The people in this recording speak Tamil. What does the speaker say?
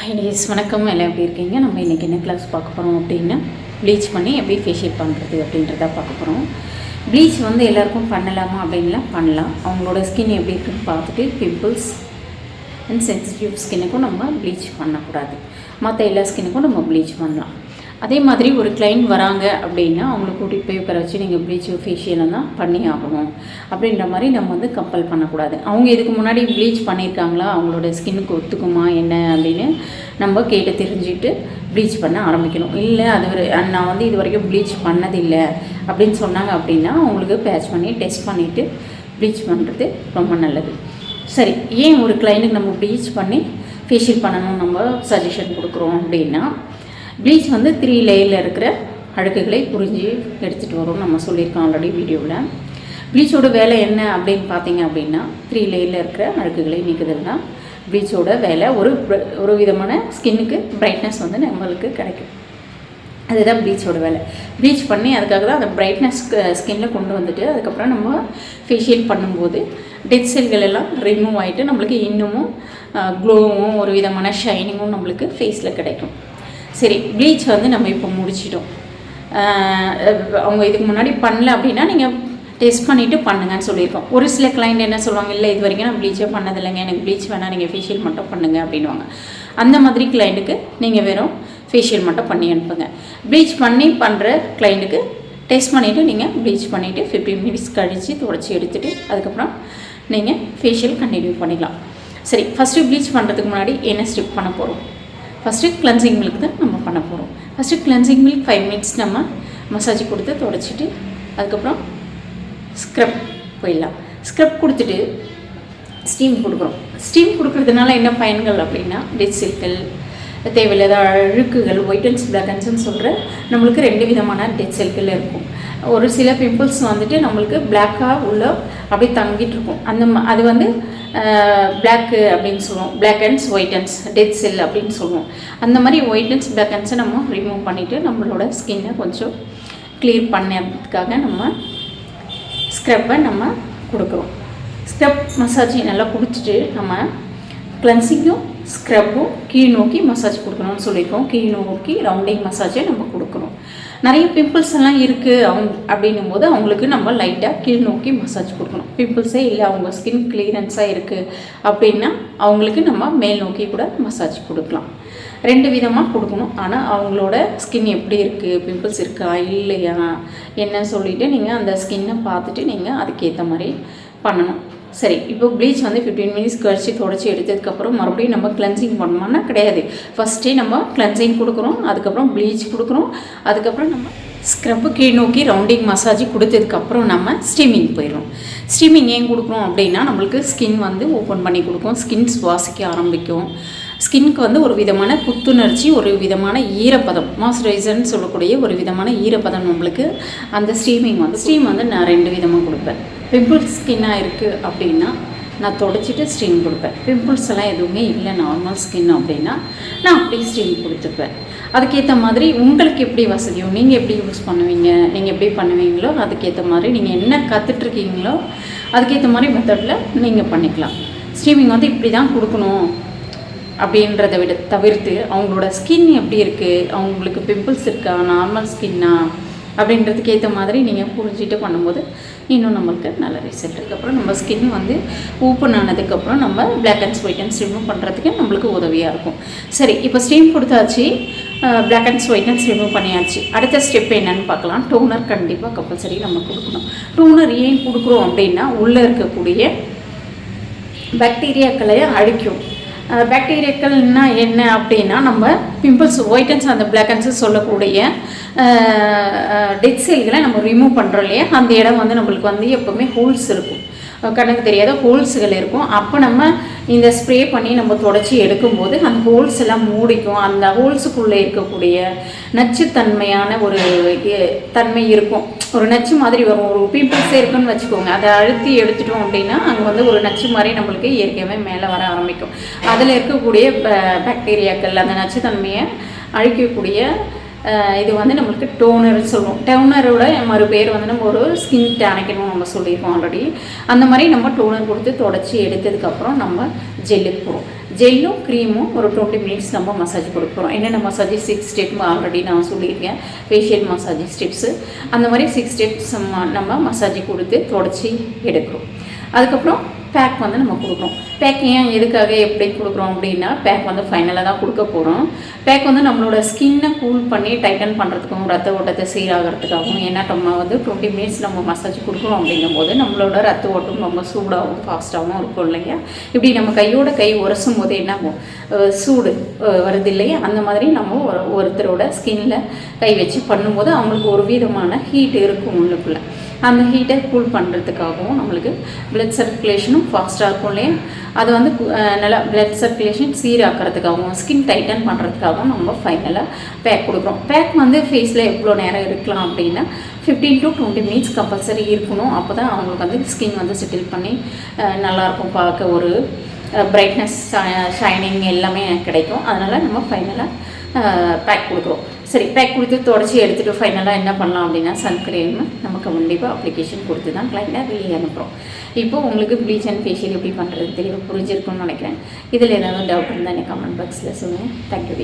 ஹாய் டேஸ் வணக்கம். எல்லாம் எப்படி இருக்கீங்க? நம்ம இன்றைக்கி என்ன கிளாஸ் பார்க்க போகிறோம் அப்படின்னா, ப்ளீச் பண்ணி எப்படி ஃபேஷியல் பண்ணுறது அப்படின்றத பார்க்க போகிறோம். ப்ளீச் வந்து எல்லாருக்கும் பண்ணலாமா அப்படின்லாம் பண்ணலாம். அவங்களோட ஸ்கின் எப்படி இருக்குன்னு பார்த்துட்டு பிம்பிள்ஸ் அண்ட் சென்சிட்டிவ் ஸ்கின்னுக்கும் நம்ம ப்ளீச் பண்ணக்கூடாது. மற்ற எல்லா ஸ்கின்னுக்கும் நம்ம ப்ளீச் பண்ணலாம். அதே மாதிரி ஒரு கிளைண்ட் வராங்க அப்படின்னா அவங்கள கூட்டிகிட்டு போய் உட்கார வச்சு நீங்கள் ப்ளீச் ஃபேஷியலும் தான் பண்ணி ஆகணும் அப்படின்ற மாதிரி நம்ம வந்து கம்பல் பண்ணக்கூடாது. அவங்க இதுக்கு முன்னாடி ப்ளீச் பண்ணியிருக்காங்களா, அவங்களோட ஸ்கின்னுக்கு ஒத்துக்குமா என்ன அப்படின்னு நம்ம கேட்டு தெரிஞ்சுக்கிட்டு ப்ளீச் பண்ண ஆரம்பிக்கணும். இல்லை நான் வந்து இது வரைக்கும் ப்ளீச் பண்ணதில்லை அப்படின்னு சொன்னாங்க அப்படின்னா அவங்களுக்கு பேட்ச் பண்ணி டெஸ்ட் பண்ணிவிட்டு ப்ளீச் பண்ணுறது ரொம்ப நல்லது. சரி, ஏன் ஒரு கிளைண்ட்டுக்கு நம்ம ப்ளீச் பண்ணி ஃபேஷியல் பண்ணணும் நம்ம சஜஷன் கொடுக்குறோம் அப்படின்னா, ப்ளீச் வந்து 3 லேயரில் இருக்கிற அழுக்குகளை புரிஞ்சு எடுத்துகிட்டு வரும். நம்ம சொல்லியிருக்கோம் ஆல்ரெடி வீடியோவில். ப்ளீச்சோட வேலை என்ன அப்படின்னு பார்த்தீங்க அப்படின்னா, 3 லேயரில் இருக்கிற அழுக்குகளை நீக்குதல்னா ப்ளீச்சோட வேலை. ஒரு விதமான ஸ்கின்னுக்கு பிரைட்னஸ் வந்து நம்மளுக்கு கிடைக்கும். அதுதான் ப்ளீச்சோட வேலை. ப்ளீச் பண்ணி அதுக்காக தான் அந்த பிரைட்னஸ் ஸ்கின்னில் கொண்டு வந்துட்டு அதுக்கப்புறம் நம்ம ஃபேஷியல் பண்ணும்போது டெட் செல்கள் எல்லாம் ரிமூவ் ஆகிட்டு நம்மளுக்கு இன்னமும் க்ளோவும் ஒரு விதமான ஷைனிங்கும் நம்மளுக்கு ஃபேஸில் கிடைக்கும். சரி, ப்ளீச் வந்து நம்ம இப்போ முடிச்சிட்டோம். அவங்க இதுக்கு முன்னாடி பண்ணல அப்படின்னா நீங்கள் டெஸ்ட் பண்ணிவிட்டு பண்ணுங்கன்னு சொல்லியிருக்கோம். ஒரு சில கிளைண்ட் என்ன சொல்லுவாங்க, இல்லை இது வரைக்கும் நான் ப்ளீச்சே பண்ணதில்லைங்க, எனக்கு ப்ளீச் வேணால் நீங்கள் ஃபேஷியல் மட்டும் பண்ணுங்கள் அப்படின்வாங்க. அந்த மாதிரி கிளைண்ட்டுக்கு நீங்கள் வெறும் ஃபேஷியல் மட்டும் பண்ணி அனுப்புங்க. ப்ளீச் பண்ணி பண்ணுற கிளைண்ட்டுக்கு டெஸ்ட் பண்ணிவிட்டு நீங்கள் ப்ளீச் பண்ணிவிட்டு 15 மினிட்ஸ் கழித்து துடைச்சி எடுத்துகிட்டு அதுக்கப்புறம் நீங்கள் ஃபேஷியல் கண்டினியூ பண்ணிக்கலாம். சரி, ஃபஸ்ட்டு ப்ளீச் பண்ணுறதுக்கு முன்னாடி என்ன ஸ்டெப் பண்ண போகிறோம்? ஃபஸ்ட்டு கிளென்சிங் மில்க் தான் நம்ம பண்ண போகிறோம். ஃபஸ்ட்டு கிளென்சிங் மில்க் 5 மினிட்ஸ் நம்ம மசாஜ் கொடுத்து துடைச்சிட்டு அதுக்கப்புறம் ஸ்க்ரப் போயிடலாம். ஸ்க்ரப் கொடுத்துட்டு ஸ்டீம் கொடுக்குறோம். ஸ்டீம் கொடுக்குறதுனால என்ன பயன்கள் அப்படின்னா, டெட் செல்கள், தேவையில்லாத அழுக்குகள், ஒயிட் அண்ட்ஸ் பிளாக் அண்ட்ஸ்ன்னு சொல்கிற நம்மளுக்கு 2 விதமான டெட் செல்கள் இருக்கும். ஒரு சில பிம்பிள்ஸ் வந்துட்டு நம்மளுக்கு பிளாக்காக உள்ள அப்படியே தங்கிட்டு இருக்கும். அது வந்து பிளாக்கு அப்படின்னு சொல்லுவோம். Black heads white heads dead cell அப்படின்னு சொல்லுவோம். அந்த மாதிரி ஒயிட் அண்ட்ஸ் பிளாக் அண்ட்ஸை நம்ம ரிமூவ் பண்ணிவிட்டு நம்மளோட ஸ்கின்னை கொஞ்சம் கிளியர் பண்ணுறதுக்காக நம்ம ஸ்க்ரப்பை நம்ம கொடுக்குறோம். ஸ்க்ரப் மசாஜ் நல்லா குடிச்சிட்டு நம்ம கிளென்சிங்கும் ஸ்க்ரப்பும் கீழ் நோக்கி மசாஜ் கொடுக்கணும்னு சொல்லியிருக்கோம். கீழ் நோக்கி ரவுண்டிங் மசாஜை நம்ம கொடுக்குறோம். நிறைய பிம்பிள்ஸ் எல்லாம் இருக்குது அப்படின்னும் போது அவங்களுக்கு நம்ம லைட்டாக கீழ் நோக்கி மசாஜ் கொடுக்கணும். பிம்பிள்ஸே இல்லை, அவங்க ஸ்கின் கிளியரன்ஸாக இருக்குது அப்படின்னா அவங்களுக்கு நம்ம மேல் நோக்கி கூட மசாஜ் கொடுக்கலாம். 2 விதமாக கொடுக்கணும். ஆனால் அவங்களோட ஸ்கின் எப்படி இருக்குது, பிம்பிள்ஸ் இருக்கா இல்லையா என்ன சொல்லிவிட்டு நீங்கள் அந்த ஸ்கின்னை பார்த்துட்டு நீங்கள் அதுக்கேற்ற மாதிரி பண்ணணும். சரி, இப்போ ப்ளீச் வந்து 15 மினிட்ஸ் கழிச்சு துடைச்சி எடுத்ததுக்கப்புறம் மறுபடியும் நம்ம கிளென்சிங் பண்ணோம்னா கிடையாது. ஃபஸ்ட்டே நம்ம கிளென்சிங் கொடுக்குறோம், அதுக்கப்புறம் ப்ளீச் கொடுக்குறோம், அதுக்கப்புறம் நம்ம ஸ்க்ரப்பு கீழ் நோக்கி ரவுண்டிங் மசாஜ் கொடுத்ததுக்கப்புறம் நம்ம ஸ்டீமிங் போயிடும். ஸ்டீமிங் ஏன் கொடுக்குறோம் அப்படின்னா, நம்மளுக்கு ஸ்கின் வந்து ஓப்பன் பண்ணி கொடுக்கும், ஸ்கின் சுவாசிக்க ஆரம்பிக்கும். ஸ்கின்க்கு வந்து ஒரு விதமான புத்துணர்ச்சி, ஒரு விதமான ஈரப்பதம், மாய்ஸ்சரைசர்னு சொல்லக்கூடிய ஒரு விதமான ஈரப்பதம் நம்மளுக்கு அந்த ஸ்டீம் வந்து நான் 2 விதமாக கொடுப்பேன். பிம்பிள்ஸ் ஸ்கின்னாக இருக்குது அப்படின்னா நான் தொடச்சிட்டு ஸ்டீம் கொடுப்பேன். பிம்பிள்ஸ் எல்லாம் எதுவுமே இல்லை, நார்மல் ஸ்கின் அப்படின்னா நான் அப்படியே ஸ்டீம் கொடுத்துப்பேன். அதுக்கேற்ற மாதிரி உங்களுக்கு எப்படி வசதியோ, நீங்கள் எப்படி யூஸ் பண்ணுவீங்க, நீங்கள் எப்படி பண்ணுவீங்களோ அதுக்கேற்ற மாதிரி நீங்கள் என்ன கற்றுட்ருக்கீங்களோ அதுக்கேற்ற மாதிரி மெத்தடில் நீங்கள் பண்ணிக்கலாம். ஸ்டீமிங் வந்து இப்படி தான் கொடுக்கணும் அப்படின்றத தவிர்த்து அவங்களோட ஸ்கின் எப்படி இருக்குது, அவங்களுக்கு பிம்பிள்ஸ் இருக்கா, நார்மல் ஸ்கின்னா அப்படின்றதுக்கு ஏற்ற மாதிரி நீங்கள் புரிஞ்சுட்டு பண்ணும்போது இன்னும் நம்மளுக்கு நல்ல ரிசல்ட். அதுக்கப்புறம் நம்ம ஸ்கின் வந்து ஓப்பன் ஆனதுக்கப்புறம் நம்ம black heads white heads remove பண்ணுறதுக்கு நம்மளுக்கு உதவியாக இருக்கும். சரி, இப்போ ஸ்டீம் கொடுத்தாச்சு, black heads white heads remove பண்ணியாச்சு. அடுத்த ஸ்டெப் என்னன்னு பார்க்கலாம். டோனர் கண்டிப்பாக கம்பல்சரி நம்ம கொடுக்கணும். டோனர் ஏன் கொடுக்குறோம் அப்படின்னா, உள்ளே இருக்கக்கூடிய பாக்டீரியாக்களை அழிக்கும். பாக்டீரியாக்கள்னா என்ன அப்படின்னா, நம்ம பிம்பிள்ஸ் ஒயிட் அண்ட்ஸ் அந்த பிளாக் அண்ட்ஸ் சொல்லக்கூடிய டெட் செல்களை நம்ம ரிமூவ் பண்ணுறோம் இல்லையா, அந்த இடம் வந்து நம்மளுக்கு வந்து எப்போவுமே ஹோல்ஸ் இருக்கும், கண்ணுக்கு தெரியாத ஹோல்ஸுகள் இருக்கும். அப்போ நம்ம இந்த ஸ்ப்ரே பண்ணி நம்ம தொடச்சி எடுக்கும்போது அந்த ஹோல்ஸ் எல்லாம் மூடிக்கும். அந்த ஹோல்ஸுக்குள்ளே இருக்கக்கூடிய நச்சுத்தன்மையான ஒரு தன்மை இருக்கும், ஒரு நச்சு மாதிரி வரும். ஒரு பிம்பிள்ஸே இருக்குன்னு வச்சுக்கோங்க, அதை அழுத்தி எடுத்துட்டோம் அப்படின்னா அங்கே வந்து ஒரு நச்சு மாதிரி நம்மளுக்கு இயற்கையாகவே மேலே வர ஆரம்பிக்கும். அதில் இருக்கக்கூடிய பாக்டீரியாக்கள் அந்த நச்சுத்தன்மையை அழிக்கக்கூடிய இது வந்து நம்மளுக்கு டோனர்னு சொல்லுவோம். டோனரோட மறுபேர் வந்து நம்ம ஒரு ஸ்கின் டேனிக்கணும் நம்ம சொல்லியிருக்கோம் ஆல்ரெடி. அந்த மாதிரி நம்ம டோனர் கொடுத்து தொடச்சி எடுத்ததுக்கப்புறம் நம்ம ஜெல்லுக்கு போகிறோம். ஜெல்லும் க்ரீமும் ஒரு 20 மினிட்ஸ் நம்ம மசாஜ் கொடுக்குறோம். என்னென்ன மசாஜ் 6 ஸ்டெப் ஆல்ரெடி நான் சொல்லியிருக்கேன். ஃபேஷியல் மசாஜ் ஸ்டெப்ஸு அந்த மாதிரி 6 ஸ்டெப்ஸ் நம்ம மசாஜ் கொடுத்து தொடச்சி எடுக்கிறோம். அதுக்கப்புறம் பேக் வந்து நம்ம கொடுக்குறோம். பேக் ஏன் எதுக்காக எப்படி கொடுக்குறோம் அப்படின்னா, பேக் வந்து ஃபைனலாக தான் கொடுக்க போகிறோம். பேக் வந்து நம்மளோட ஸ்கின்னை கூல் பண்ணி டைட்டன் பண்ணுறதுக்கும் ரத்த ஓட்டத்தை சீராகிறதுக்காகவும், ஏன்னா நம்ம வந்து 20 மினிட்ஸ் நம்ம மசாஜ் கொடுக்குறோம் அப்படிங்கும்போது நம்மளோட ரத்த ஓட்டம் ரொம்ப சூடாகவும் ஃபாஸ்ட்டாகவும் இருக்கும் இல்லையா. இப்படி நம்ம கையோட கை உரசும் போது என்ன ஆகும், சூடு வருது இல்லையா. அந்த மாதிரி நம்ம ஒருத்தரோட ஸ்கின்னில் கை வச்சு பண்ணும்போது அவங்களுக்கு ஒரு விதமான ஹீட் இருக்கும் உள்ளுக்குள்ளே. அந்த ஹீட்டை கூல் பண்ணுறதுக்காகவும் நம்மளுக்கு பிளட் சர்க்குலேஷனும் ஃபாஸ்ட்டாக இருக்கும் இல்லையா. அது வந்து நல்லா பிளட் சர்க்குலேஷன் சீராக்கிறதுக்காகவும் ஸ்கின் டைட்டன் பண்ணுறதுக்காகவும் நம்ம ஃபைனலாக பேக் கொடுக்குறோம். பேக் வந்து ஃபேஸில் எவ்வளோ நேரம் இருக்கலாம் அப்படின்னா 15 to 20 மினிட்ஸ் கம்பல்சரி இருக்கணும். அப்போ தான் அவங்களுக்கு வந்து ஸ்கின் வந்து செட்டில் பண்ணி நல்லாயிருக்கும், பார்க்க ஒரு பிரைட்னஸ் ஷைனிங் எல்லாமே கிடைக்கும். அதனால் நம்ம ஃபைனலாக பேக் கொடுக்குறோம். சரி, பேக் கொடுத்து தொடச்சி எடுத்துகிட்டு ஃபைனலாக என்ன பண்ணலாம் அப்படின்னா சன்ஸ்க்ரீம் நம்ம கண்டிப்பாக அப்ளிகேஷன் கொடுத்து தான் கிளைண்ட்டை வெளியே அனுப்புகிறோம். இப்போது உங்களுக்கு ப்ளீச் அண்ட் ஃபேஷியல் எப்படி பண்ணுறது தெளிவாக புரிஞ்சிருக்குன்னு நினைக்கிறேன். இதில் ஏதாவது டவுட் இருந்தால் எனக்கு கமெண்ட் பாக்ஸில் சொல்லுங்கள். தேங்க்யூ.